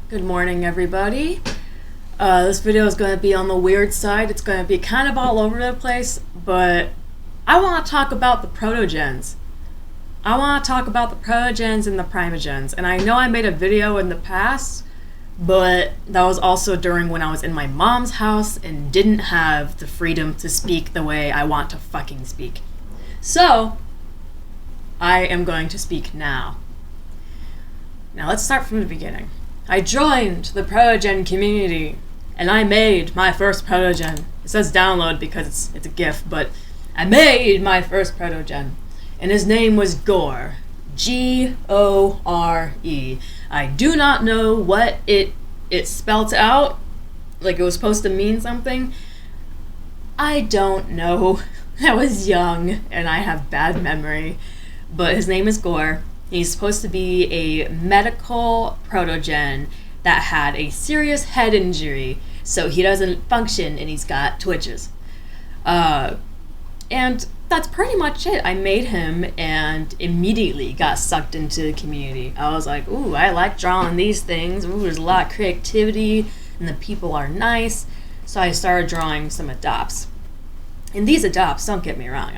Good morning, everybody. This video is going to be on the weird side. It's going to be kind of all over the place, but I want to talk about the Protogens. I want to talk about the Protogens and the Primogens. And I know I made a video in the past, but that was also during when I was in my mom's house and didn't have the freedom to speak the way I want to fucking speak. So, I am going to speak now. Now let's start from the beginning. I joined the Protogen community, and I made my first Protogen. It says download because it's a GIF, but I made my first Protogen, and his name was Gore. Gore. I do not know what it spelt out, like it was supposed to mean something. I don't know. I was young, and I have bad memory, but his name is Gore. He's supposed to be a medical protogen that had a serious head injury, so he doesn't function and he's got twitches. And that's pretty much it. I made him and immediately got sucked into the community. I was like, ooh, I like drawing these things. Ooh, there's a lot of creativity and the people are nice. So I started drawing some adopts. And these adopts, don't get me wrong,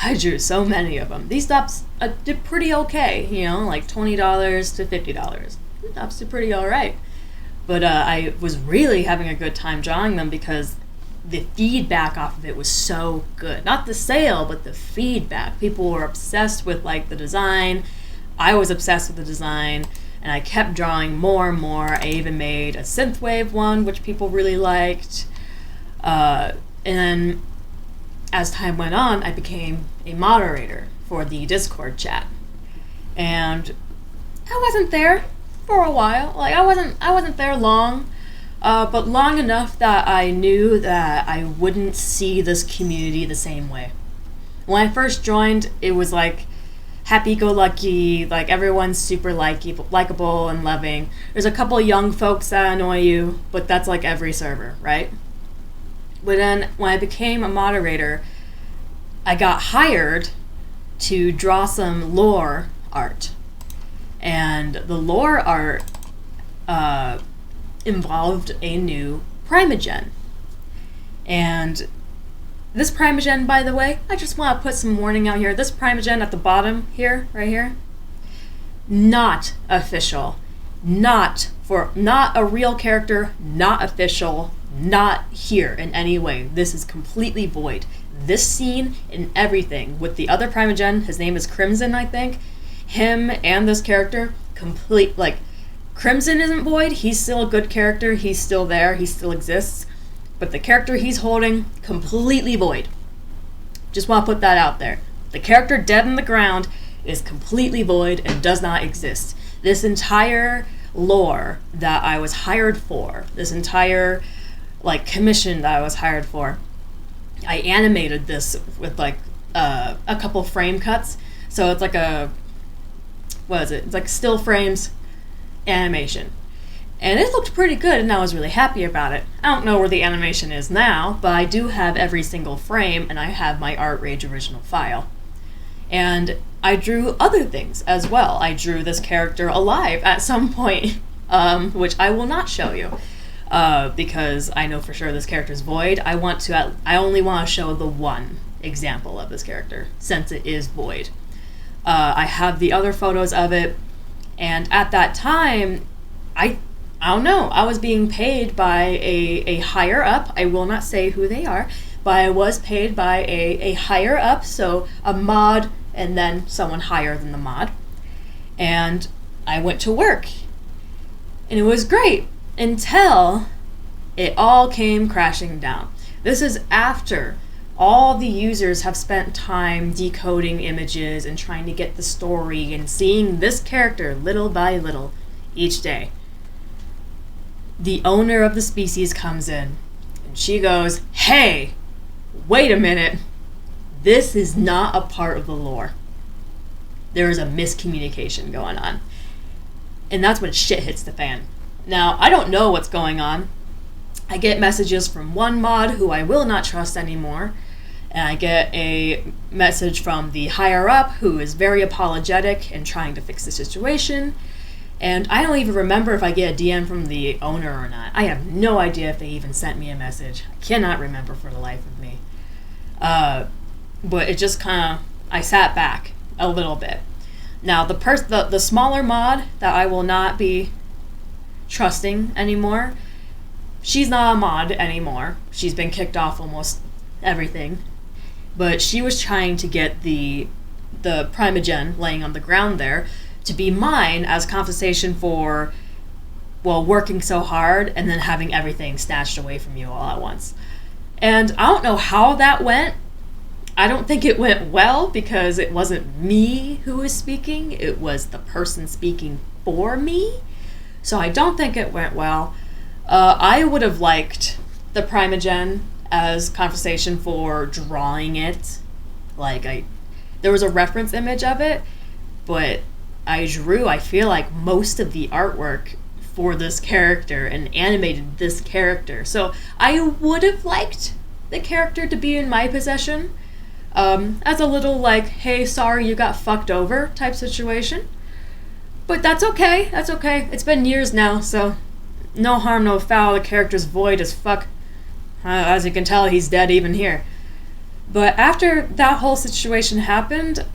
I drew so many of them. These adopts did pretty okay, like $20 to $50. Adopts did pretty alright. But I was really having a good time drawing them because the feedback off of it was so good. Not the sale, but the feedback. People were obsessed with the design. I was obsessed with the design, and I kept drawing more and more. I even made a synthwave one, which people really liked. And then as time went on, I became a moderator for the Discord chat. And I wasn't there for a while. I wasn't there long, but long enough that I knew that I wouldn't see this community the same way. When I first joined, it was happy-go-lucky, everyone's super likable and loving. There's a couple young folks that annoy you, but that's every server, right? But then when I became a moderator, I got hired to draw some lore art. And the lore art involved a new Primogen. And this Primogen, by the way, I just want to put some warning out here. This Primogen at the bottom here, right here, not official. Not a real character, not official, not here in any way. This is completely void. This scene and everything with the other Primogen, his name is Crimson, I think. Him and this character, Crimson isn't void. He's still a good character. He's still there. He still exists. But the character he's holding, completely void. Just want to put that out there. The character dead in the ground is completely void and does not exist. This entire lore that I was hired for, this entire commission that I was hired for, I animated this with a couple frame cuts. So it's it's still frames animation. And it looked pretty good and I was really happy about it. I don't know where the animation is now, but I do have every single frame and I have my Artrage original file. And I drew other things as well. I drew this character alive at some point, which I will not show you. Because I know for sure this character is void. I only want to show the one example of this character, since it is void. I have the other photos of it, and at that time, I don't know, I was being paid by a higher up. I will not say who they are, but I was paid by a higher up, so a mod and then someone higher than the mod. And I went to work, and it was great. Until it all came crashing down. This is after all the users have spent time decoding images and trying to get the story and seeing this character little by little each day. The owner of the species comes in and she goes, "Hey, wait a minute. This is not a part of the lore. There is a miscommunication going on." And that's when shit hits the fan. Now, I don't know what's going on. I get messages from one mod who I will not trust anymore, and I get a message from the higher up who is very apologetic and trying to fix the situation, And I don't even remember if I get a DM from the owner or not. I have no idea if they even sent me a message. I cannot remember for the life of me. But it just kind of, I sat back a little bit. Now, the smaller mod that I will not be trusting anymore, she's not a mod anymore. She's been kicked off almost everything. But she was trying to get the Primogen laying on the ground there to be mine as compensation for, well, working so hard and then having everything snatched away from you all at once. And I don't know how that went. I don't think it went well because it wasn't me who was speaking. It was the person speaking for me. So I don't think it went well. I would have liked the Primogen as compensation for drawing it. There was a reference image of it, but I drew, I feel like, most of the artwork for this character and animated this character. So I would have liked the character to be in my possession, as a little hey, sorry you got fucked over type situation. But that's okay, that's okay. It's been years now, so no harm, no foul. The character's void as fuck. As you can tell, he's dead even here. But after that whole situation happened,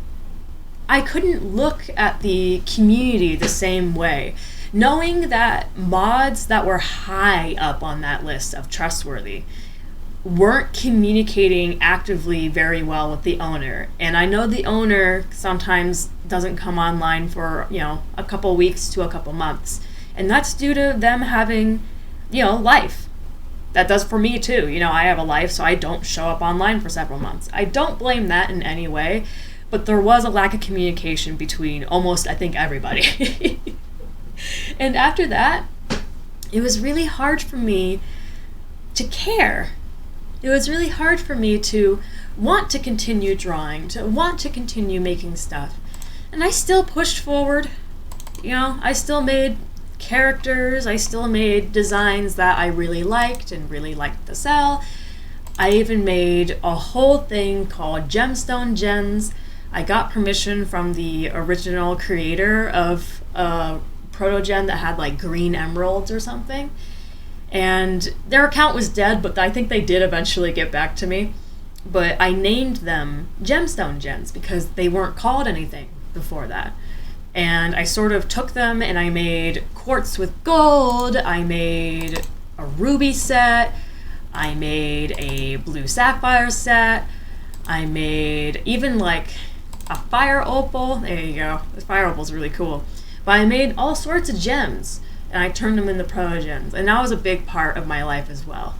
I couldn't look at the community the same way. Knowing that mods that were high up on that list of trustworthy weren't communicating actively very well with the owner. And I know the owner sometimes doesn't come online for, a couple weeks to a couple months. And that's due to them having, life. That does for me too. I have a life, so I don't show up online for several months. I don't blame that in any way. But there was a lack of communication between almost, I think, everybody. And after that, it was really hard for me to care. It was really hard for me to want to continue drawing, to want to continue making stuff. And I still pushed forward. I still made characters. I still made designs that I really liked and really liked to sell. I even made a whole thing called Gemstone Gens. I got permission from the original creator of Protogen that had green emeralds or something. And their account was dead, but I think they did eventually get back to me. But I named them Gemstone Gens because they weren't called anything before that. And I sort of took them and I made quartz with gold. I made a ruby set. I made a blue sapphire set. I made even a fire opal. There you go. The fire opal's really cool. But I made all sorts of gems and I turned them into Protogens. And that was a big part of my life as well.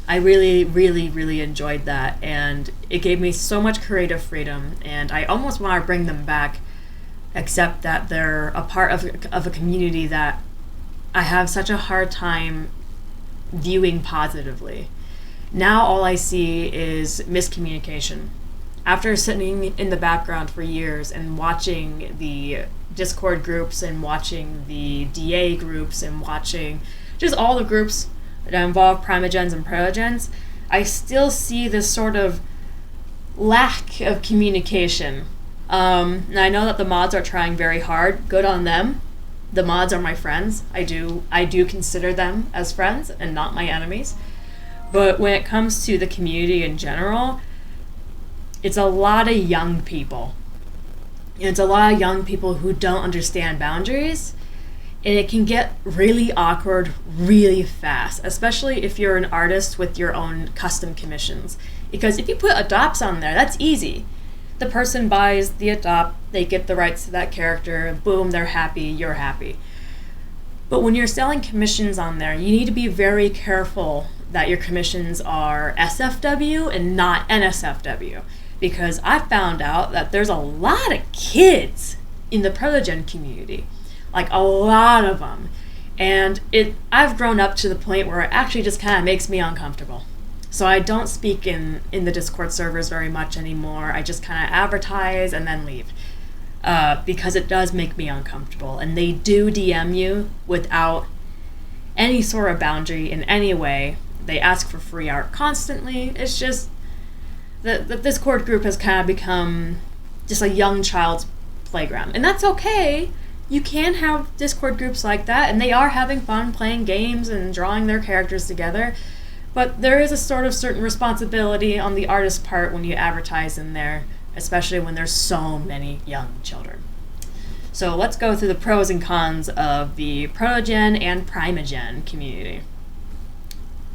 I really, really, really enjoyed that. And it gave me so much creative freedom. And I almost want to bring them back, except that they're a part of a community that I have such a hard time viewing positively. Now all I see is miscommunication. After sitting in the background for years and watching the Discord groups and watching the DA groups and watching just all the groups that involve Primogens and Protogens, I still see this sort of lack of communication. And I know that the mods are trying very hard. Good on them. The mods are my friends. I do consider them as friends and not my enemies. But when it comes to the community in general, it's a lot of young people. And it's a lot of young people who don't understand boundaries. And it can get really awkward really fast, especially if you're an artist with your own custom commissions. Because if you put adopts on there, that's easy. The person buys the adopt, they get the rights to that character, boom, they're happy, you're happy. But when you're selling commissions on there, you need to be very careful that your commissions are SFW and not NSFW. Because I found out that there's a lot of kids in the Protogen community. A lot of them. And I've grown up to the point where it actually just kind of makes me uncomfortable. So I don't speak in the Discord servers very much anymore. I just kind of advertise and then leave. Because it does make me uncomfortable. And they do DM you without any sort of boundary in any way. They ask for free art constantly. It's just, the Discord group has kind of become just a young child's playground. And that's okay, You can have Discord groups like that, and they are having fun playing games and drawing their characters together. But there is a sort of certain responsibility on the artist's part when you advertise in there, especially when there's so many young children. So let's go through the pros and cons of the Protogen and Primogen community.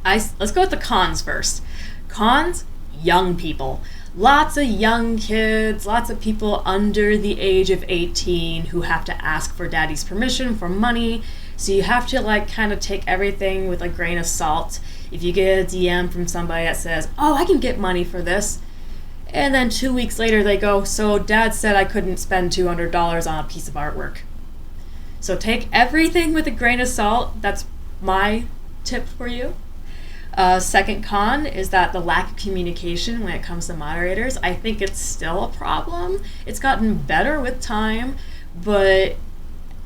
Let's go with the cons first. Cons, young people. Lots of young kids, lots of people under the age of 18 who have to ask for daddy's permission for money. So you have to like kind of take everything with a grain of salt. If you get a DM from somebody that says, oh, I can get money for this, and then 2 weeks later they go, so dad said I couldn't spend $200 on a piece of artwork. So take everything with a grain of salt. That's my tip for you. Second con is that the lack of communication when it comes to moderators. I think it's still a problem. It's gotten better with time, but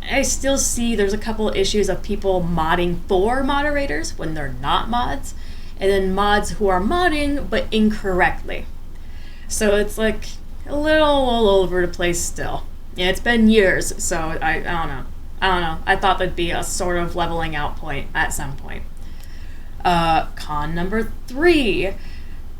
I still see there's a couple issues of people modding for moderators when they're not mods, and then mods who are modding but incorrectly. So it's like a little all over the place still. Yeah, it's been years, so I don't know. I thought there'd be a sort of leveling out point at some point. Con number 3,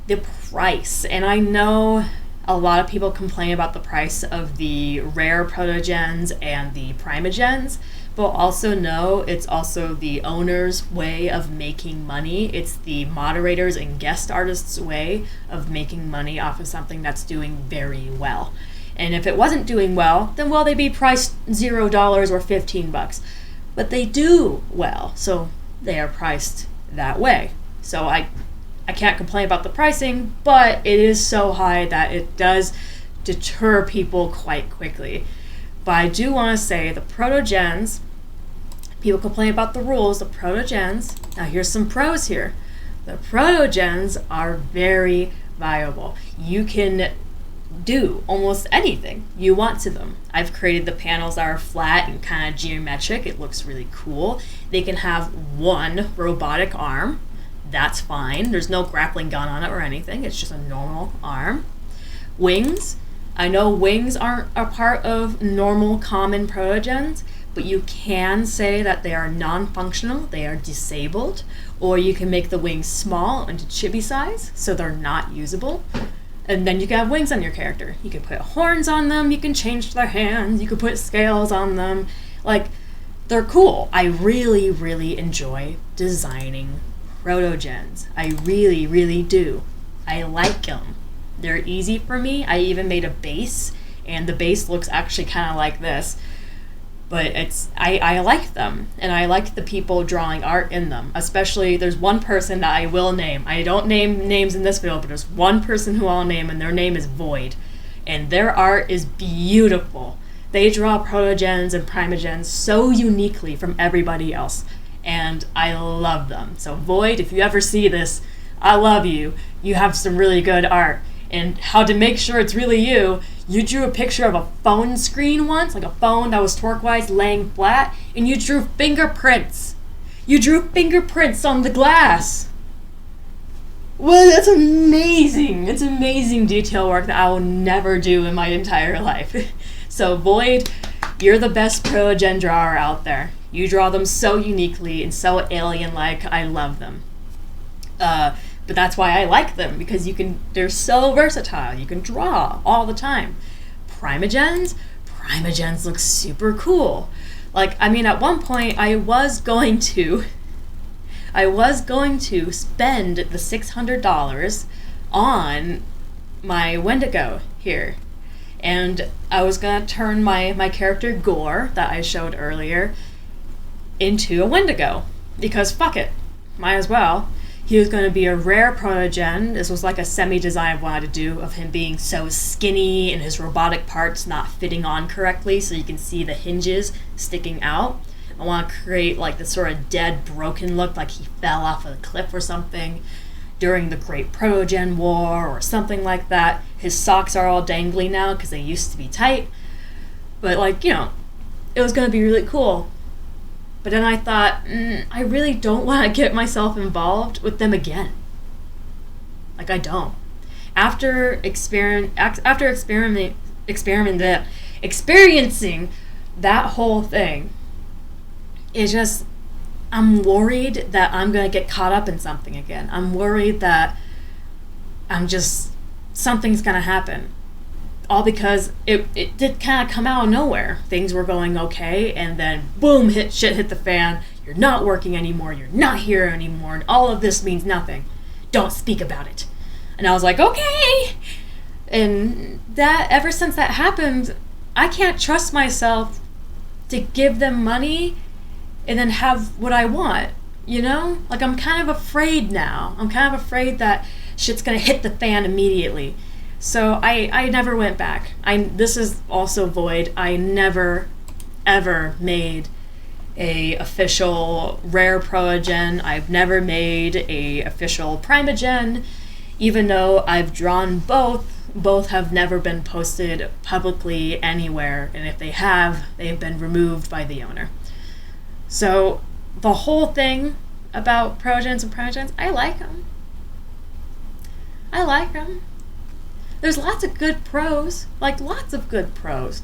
the price. And I know a lot of people complain about the price of the rare Protogens and the Primogens, but also know it's also the owner's way of making money. It's the moderators and guest artists' way of making money off of something that's doing very well. And if it wasn't doing well, then well, they'd be priced $0 or $15. But they do well, so they are priced that way. So I can't complain about the pricing, but it is so high that it does deter people quite quickly. But I do want to say the Protogens, people complain about the rules, the Protogens, now here's some pros here. The Protogens are very viable. You can do almost anything you want to them. I've created the panels that are flat and kind of geometric. It looks really cool. They can have one robotic arm. That's fine. There's no grappling gun on it or anything. It's just a normal arm. Wings. I know wings aren't a part of normal common Protogens, but you can say that they are non-functional, they are disabled, or you can make the wings small into chibi size so they're not usable. And then you can have wings on your character. You can put horns on them, you can change their hands, you can put scales on them. Like, they're cool. I really, really enjoy designing Protogens. I really, really do. I like them. They're easy for me. I even made a base, and the base looks actually kind of like this. But I like them, and I like the people drawing art in them. Especially, there's one person that I will name. I don't name names in this video, but there's one person who I'll name, and their name is Void. And their art is beautiful. They draw Protogens and Primogens so uniquely from everybody else, and I love them. So Void, if you ever see this, I love you. You have some really good art. And how to make sure it's really you, you drew a picture of a phone screen once, like a phone that was turquoise laying flat, and you drew fingerprints. You drew fingerprints on the glass. Well, that's amazing. It's amazing detail work that I will never do in my entire life. So Void, you're the best Protogen drawer out there. You draw them so uniquely and so alien-like. I love them. But that's why I like them, because they're so versatile. You can draw all the time. Primogens look super cool. Like, I mean, at one point I was going to spend the $600 on my Wendigo here. And I was gonna turn my character Gore, that I showed earlier, into a Wendigo. Because fuck it, might as well. He was going to be a rare Protogen. This was like a semi-design I wanted to do of him being so skinny and his robotic parts not fitting on correctly so you can see the hinges sticking out. I want to create like this sort of dead, broken look, like he fell off a cliff or something during the Great Protogen War or something like that. His socks are all dangly now because they used to be tight. But like, it was going to be really cool. But then I thought, I really don't want to get myself involved with them again. Like, I don't. After experiencing that whole thing is just, I'm worried that I'm going to get caught up in something again. I'm worried that something's going to happen. All because it did kind of come out of nowhere. Things were going okay, and then boom, shit hit the fan. You're not working anymore. You're not here anymore. And all of this means nothing. Don't speak about it. And I was like, okay. And that, ever since that happened, I can't trust myself to give them money and then have what I want, you know? Like, I'm kind of afraid now. I'm kind of afraid that shit's gonna hit the fan immediately. So I never went back. This is also void. I never, ever made a official rare Protogen. I've never made a official Primogen, even though I've drawn both. Both have never been posted publicly anywhere, and if they have, they've been removed by the owner. So the whole thing about Protogens and Protogens, I like them. I like them. There's lots of good pros, like lots of good pros.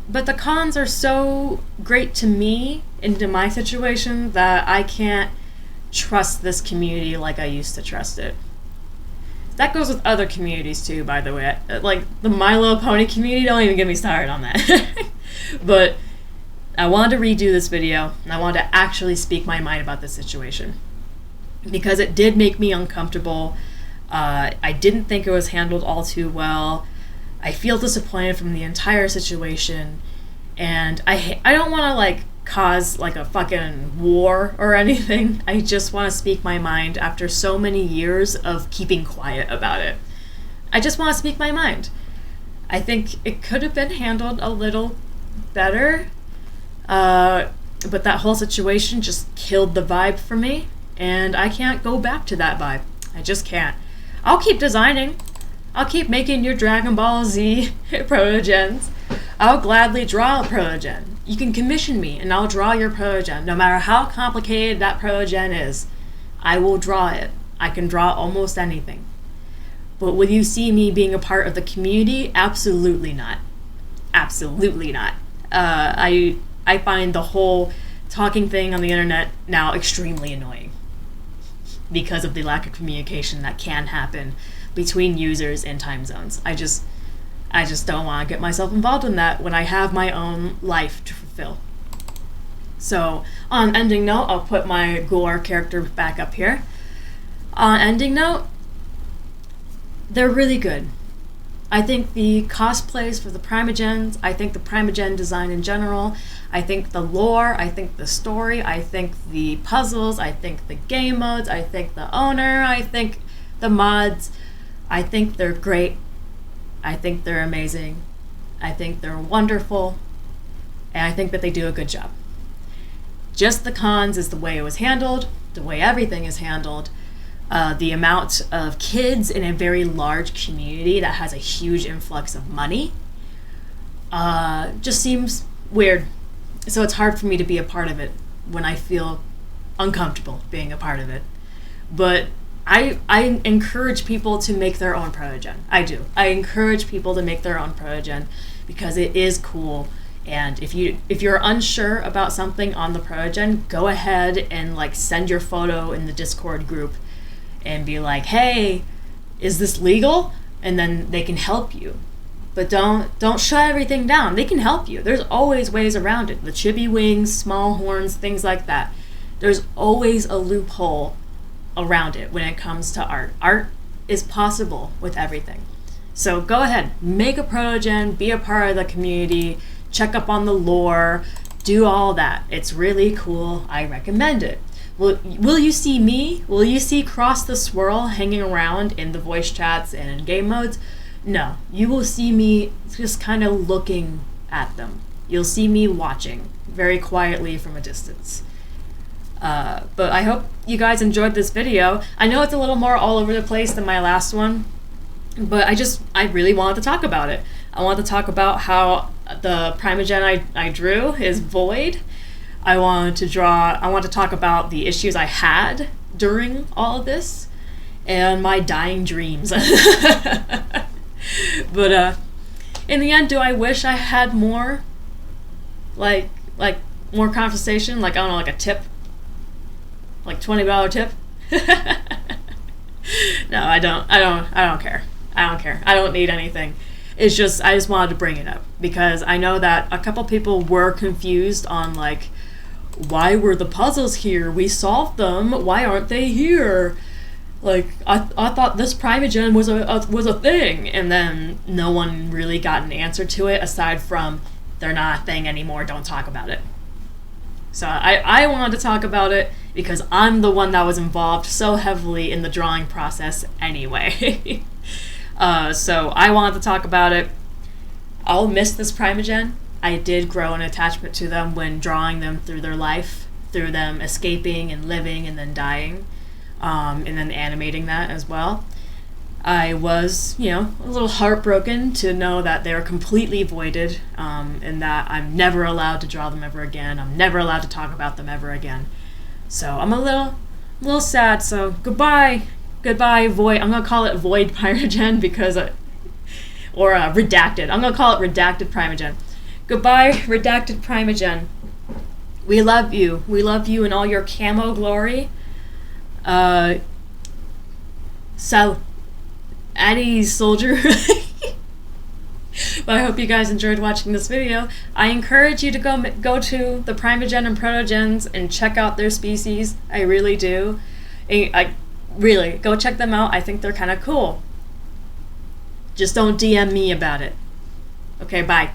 But the cons are so great to me and to my situation that I can't trust this community like I used to trust it. That goes with other communities too, by the way. Like the My Little Pony community, don't even get me started on that. But I wanted to redo this video, and I wanted to actually speak my mind about this situation. Because it did make me uncomfortable. I didn't think it was handled all too well. I feel disappointed from the entire situation, and I don't want to like cause like a fucking war or anything. I just want to speak my mind after so many years of keeping quiet about it. I just want to speak my mind. I think it could have been handled a little better, but that whole situation just killed the vibe for me, and I can't go back to that vibe. I just can't. I'll keep designing. I'll keep making your Dragon Ball Z Protogens. I'll gladly draw a Protogen. You can commission me and I'll draw your Protogen. No matter how complicated that Protogen is, I will draw it. I can draw almost anything. But will you see me being a part of the community? Absolutely not. Absolutely not. I find the whole talking thing on the internet now extremely annoying, because of the lack of communication that can happen between users and time zones. I just don't want to get myself involved in that when I have my own life to fulfill. So, on ending note, I'll put my Gore character back up here. On ending note, they're really good. I think the cosplays for the Primogens, I think the Primogen design in general, I think the lore, I think the story, I think the puzzles, I think the game modes, I think the owner, I think the mods, I think they're great. I think they're amazing. I think they're wonderful. And I think that they do a good job. Just the cons is the way it was handled, the way everything is handled. The amount of kids in a very large community that has a huge influx of money just seems weird. So it's hard for me to be a part of it when I feel uncomfortable being a part of it. But I encourage people to make their own Protogen. I do. I encourage people to make their own Protogen because it is cool. And if you're unsure about something on the Protogen, go ahead and like send your photo in the Discord group and be like, hey, is this legal? And then they can help you. But don't shut everything down. They can help you. There's always ways around it. The chibi wings, small horns, things like that. There's always a loophole around it when it comes to art. Art is possible with everything. So go ahead, make a Protogen, be a part of the community, check up on the lore, do all that. It's really cool. I recommend it. Will you see me? Will you see Cross the Swirl hanging around in the voice chats and in game modes? No. You will see me just kind of looking at them. You'll see me watching very quietly from a distance. But I hope you guys enjoyed this video. I know it's a little more all over the place than my last one, but I really wanted to talk about it. I wanted to talk about how the Primogen I drew is void. I want to talk about the issues I had during all of this and my dying dreams. But in the end, do I wish I had more? Like more conversation, like I don't know, like a tip, like $20 tip. No, I don't care. I don't care. I don't need anything. It's just, I just wanted to bring it up because I know that a couple people were confused on like, why were the puzzles here? We solved them. Why aren't they here? Like, I thought this Primogen was a thing, and then no one really got an answer to it aside from they're not a thing anymore. Don't talk about it. So I wanted to talk about it because I'm the one that was involved so heavily in the drawing process anyway. So I wanted to talk about it. I'll miss this Primogen. I did grow an attachment to them when drawing them through their life, through them escaping and living and then dying, and then animating that as well. I was, a little heartbroken to know that they're completely voided, and that I'm never allowed to draw them ever again. I'm never allowed to talk about them ever again. So I'm a little sad. So goodbye, void. I'm gonna call it void Primogen because, or redacted. I'm gonna call it redacted Primogen. Goodbye, redacted Primogen. We love you. We love you in all your camo glory. So, Addy Soldier. But I hope you guys enjoyed watching this video. I encourage you to go to the Primogen and Protogens and check out their species. I really do. I really, go check them out. I think they're kind of cool. Just don't DM me about it. Okay, bye.